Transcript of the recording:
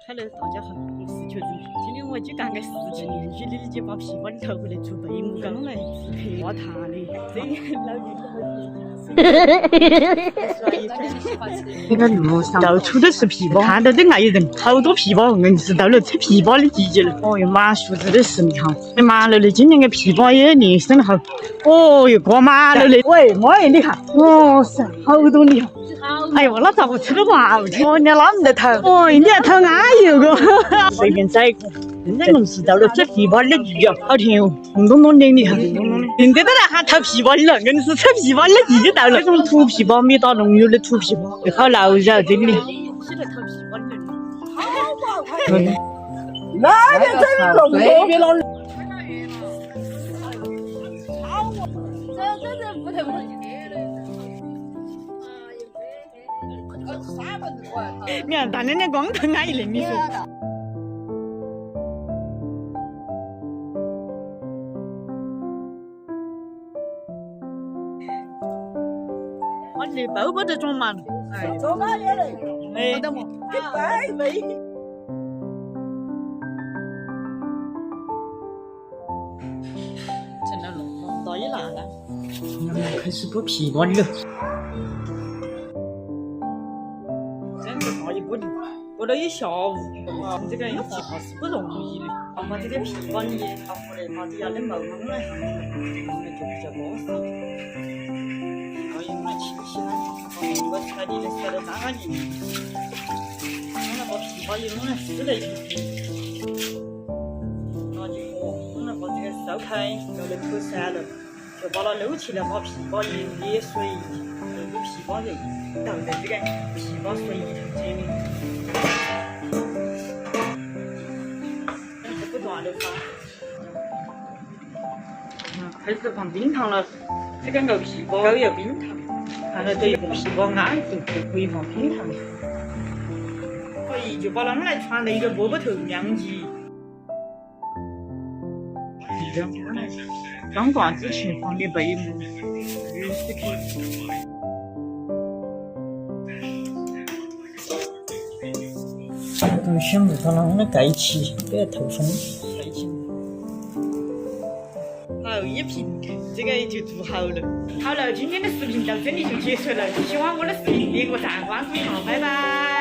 Hello，大家好，我是秋子。今天我就讲个世纪年纪的，就把皮包里头回来做背木刚来去挖塔的，这个老年那个路上到处都是皮包，看到都爱人，好多皮包，硬是到了吃皮包的季节了。哦哟，马树子的是你看，那马路的今年的皮包也年生好。哦哟，过马路的，喂，妈呀，你看，哇塞，好多你看。哎呦，那咋不吃得完？哦，你那么头，哦，你还头安有个，随便摘一个。现在弄是到了吃皮包的季啊，好甜哦，红彤彤的，你看，红彤彤的。人家都来喊偷皮包的了，硬是吃皮包的季就到了。这种土皮包没打农药的土皮包，好牢绕真的。是来偷皮包的人，好不好看？那个真弄随便了。这不太不能切的。你看，大娘娘光头安逸的，你说。我这包包都装满了，哎，装满了嘞，哎，得么？哎，没。成了龙大一拿了，开始剥皮包了。过了一下午，哇，这个要皮包是不容易的。把这个皮包里拿回来，把底下的毛弄来，弄的就比较巴适。然后用来清洗它，把菜地的晒得干干净净。弄了把皮包也弄来撕了一片，那就弄了把这个烧开，要来脱散了，就把它搂起来，把皮包也捏碎，有皮包人倒在这个皮包水里头这里。不断的发，开始放冰糖了。这个牛皮包要冰糖，看了这一个皮包安静，就可以放冰糖。可以就把它们来传那个饽饽头晾起。刚挂之前放的背木，60克。都想不到啷个盖起，给它透风盖起。好，一瓶，这个也就做好了。好了，今天的视频到这里就结束了。喜欢我的视频，点个赞，关注我，拜拜。